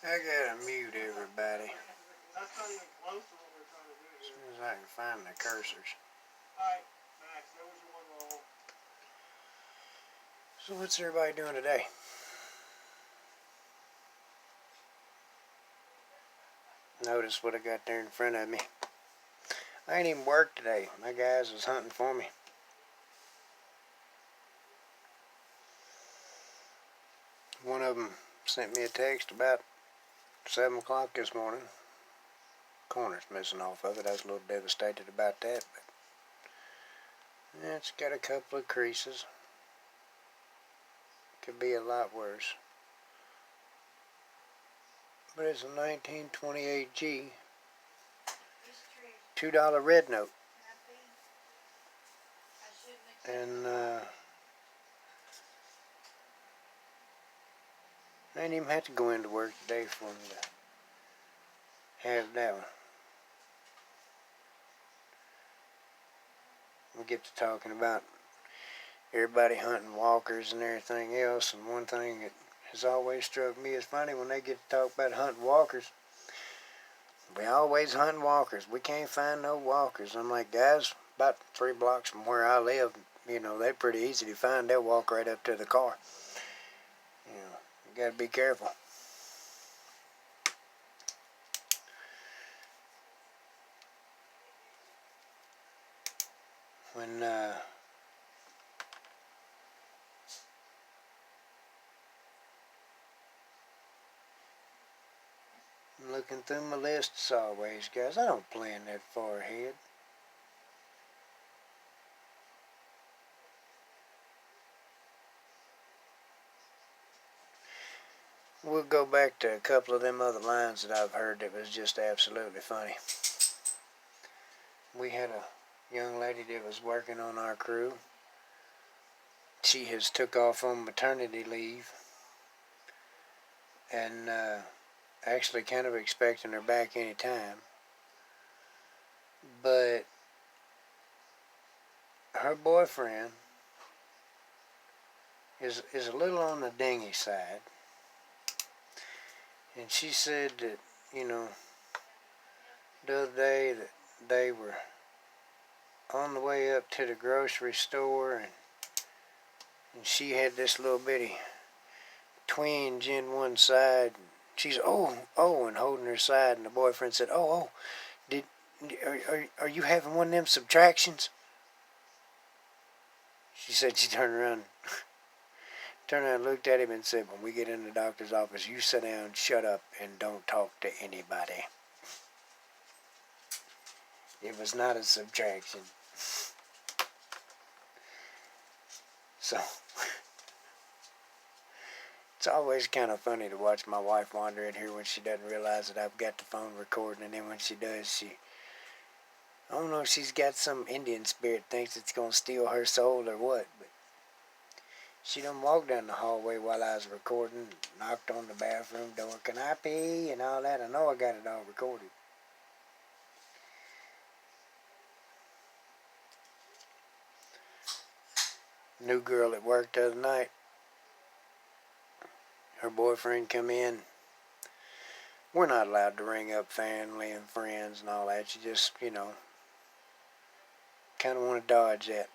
I gotta mute everybody. As soon as I can find the cursors. So what's everybody doing today? Notice what I got there in front of me. I ain't even worked today. My guys was hunting for me. One of them sent me a text about 7 o'clock this morning. Corner's missing off of it. I was a little devastated about that, but it's got a couple of creases. Could be a lot worse. But it's a 1928G $2 red note. And I didn't even have to go into work today for me to have that one. We get to talking about everybody hunting walkers and everything else, and one thing that has always struck me as funny when they get to talk about hunting walkers. We always hunting walkers. We can't find no walkers. I'm like, guys, about 3 blocks from where I live, they're pretty easy to find. They'll walk right up to the car. You gotta be careful. When I'm looking through my list as always, guys, I don't plan that far ahead. We'll go back to a couple of them other lines that I've heard that was just absolutely funny. We had a young lady that was working on our crew. She has took off on maternity leave, and actually kind of expecting her back any time. But her boyfriend is a little on the dingy side. And she said that, the other day that they were on the way up to the grocery store, and she had this little bitty twinge in one side. She's oh, and holding her side, and the boyfriend said, are you having one of them subtractions? She said she turned around, looked at him and said, when we get in the doctor's office, you sit down, shut up, and don't talk to anybody. It was not a subtraction. So, it's always kind of funny to watch my wife wander in here when she doesn't realize that I've got the phone recording, and then when she does, I don't know if she's got some Indian spirit, thinks it's going to steal her soul or what, but she done walked down the hallway while I was recording, knocked on the bathroom door, can I pee, and all that. I know I got it all recorded. New girl at work the other night, her boyfriend come in. We're not allowed to ring up family and friends and all that. You just, kind of want to dodge that.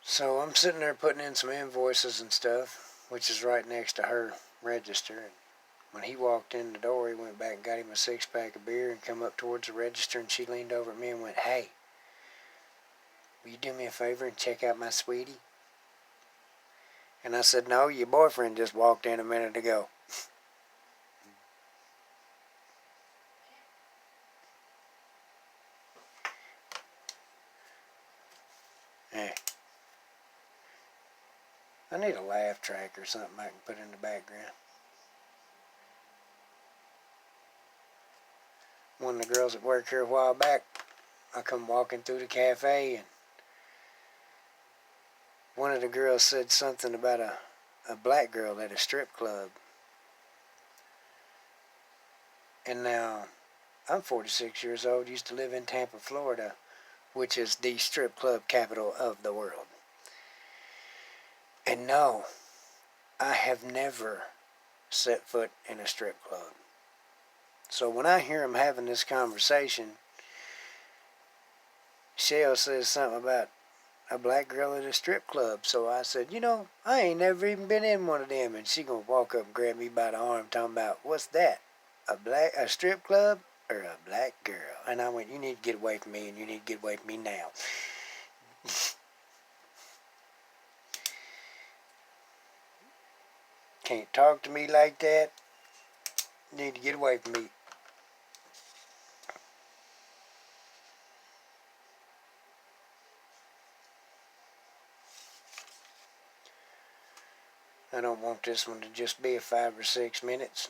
So I'm sitting there putting in some invoices and stuff, which is right next to her register. And when he walked in the door, he went back and got him a 6-pack of beer and come up towards the register, and she leaned over at me and went, hey, will you do me a favor and check out my sweetie? And I said, no, your boyfriend just walked in a minute ago. Hey. I need a laugh track or something I can put in the background. One of the girls that worked here a while back, I come walking through the cafe, and one of the girls said something about a black girl at a strip club. And now, I'm 46 years old, used to live in Tampa, Florida, which is the strip club capital of the world. And no, I have never set foot in a strip club. So when I hear them having this conversation, Shell says something about a black girl at a strip club. So I said, I ain't never even been in one of them. And she gonna walk up and grab me by the arm talking about, what's that? A strip club or a black girl? And I went, you need to get away from me, and you need to get away from me now. Can't talk to me like that. You need to get away from me. I don't want this one to just be a 5 or 6 minutes.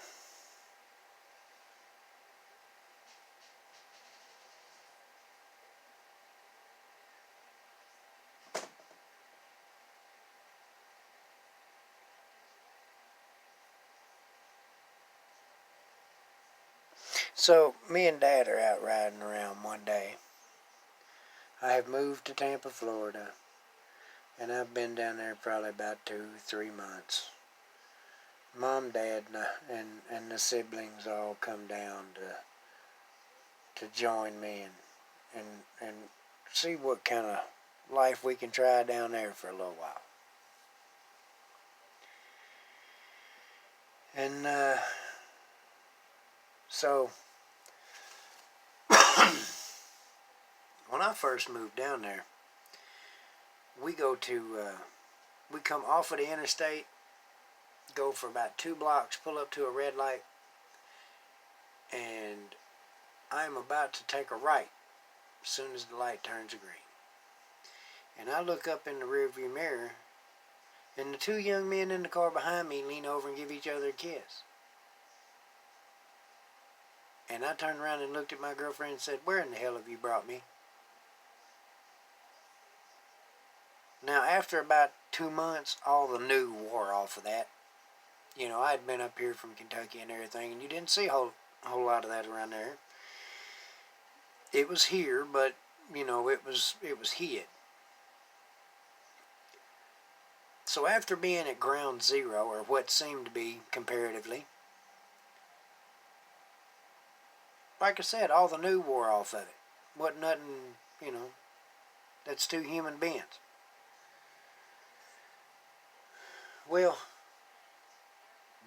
So, me and Dad are out riding around one day. I have moved to Tampa, Florida, and I've been down there probably about 2-3 months. Mom, Dad, and the siblings all come down to join me and see what kind of life we can try down there for a little while. And so when I first moved down there, we come off of the interstate, go for about 2 blocks, pull up to a red light, and I'm about to take a right as soon as the light turns green. And I look up in the rearview mirror, and the 2 young men in the car behind me lean over and give each other a kiss. And I turned around and looked at my girlfriend and said, where in the hell have you brought me? Now, after about 2 months, all the new wore off of that. I'd been up here from Kentucky and everything, and you didn't see a whole lot of that around there. It was here, but, it was hid. So after being at ground zero, or what seemed to be comparatively, like I said, all the new wore off of it. Wasn't nothing, that's 2 human beings. Well,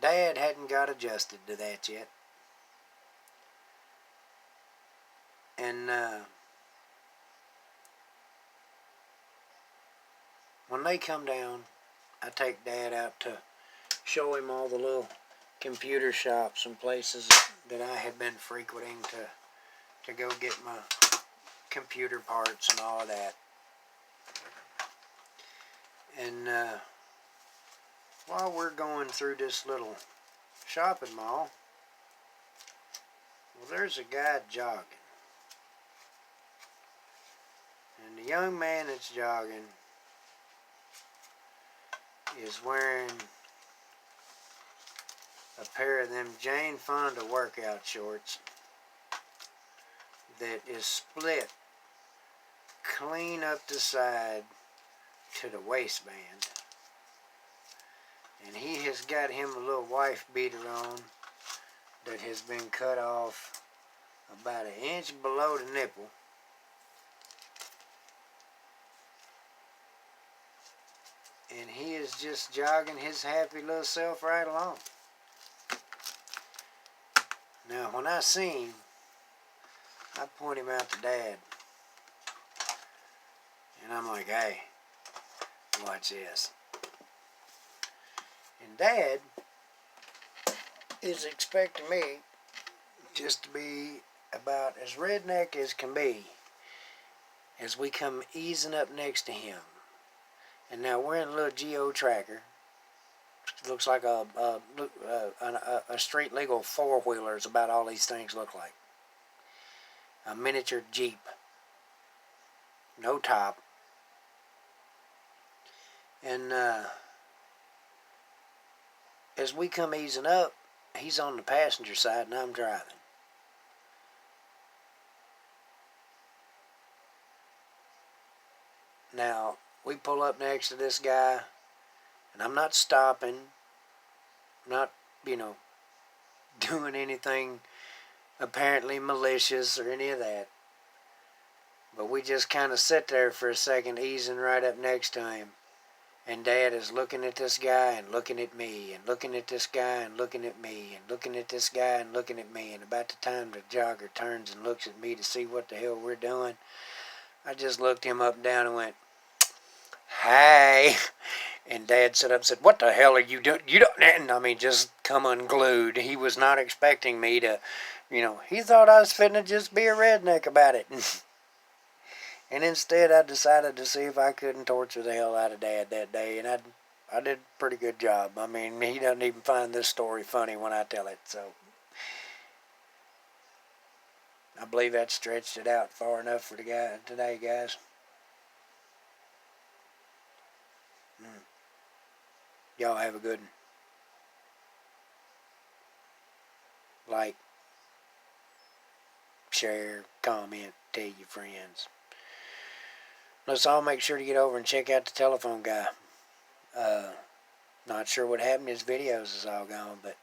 Dad hadn't got adjusted to that yet. And when they come down, I take Dad out to show him all the little computer shops and places that I had been frequenting to go get my computer parts and all of that. And while we're going through this little shopping mall, well, there's a guy jogging. And the young man that's jogging is wearing a pair of them Jane Fonda workout shorts that is split clean up the side to the waistband. And he has got him a little wife beater on that has been cut off about 1 inch below the nipple. And he is just jogging his happy little self right along. Now, when I see him, I point him out to Dad. And I'm like, hey, watch this. And Dad is expecting me just to be about as redneck as can be as we come easing up next to him. And now we're in a little Geo tracker. It looks like a street legal 4-wheeler is about all these things look like. A miniature Jeep. No top. And as we come easing up, he's on the passenger side and I'm driving. Now, we pull up next to this guy, and I'm not stopping, I'm not you know, doing anything apparently malicious or any of that. But we just kind of sit there for a second, easing right up next to him. And Dad is looking at this guy and looking at me and looking at this guy and looking at me and looking at this guy and looking at me. And about the time the jogger turns and looks at me to see what the hell we're doing, I just looked him up and down and went, "Hey." And Dad sat up and said, "What the hell are you doing? You don't," and I mean, just come unglued. He was not expecting me to, he thought I was fitting to just be a redneck about it. And instead, I decided to see if I couldn't torture the hell out of Dad that day, and I did a pretty good job. I mean, he doesn't even find this story funny when I tell it, so I believe that stretched it out far enough for today, guys. Y'all have a good one. Like, share, comment, tell your friends. Let's all make sure to get over and check out the telephone guy. Not sure what happened. His videos is all gone, but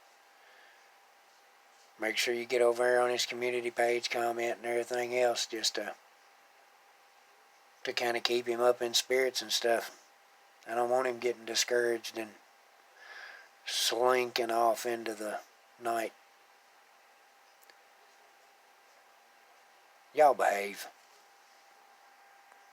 make sure you get over there on his community page, comment and everything else, just to kind of keep him up in spirits and stuff. I don't want him getting discouraged and slinking off into the night. Y'all behave.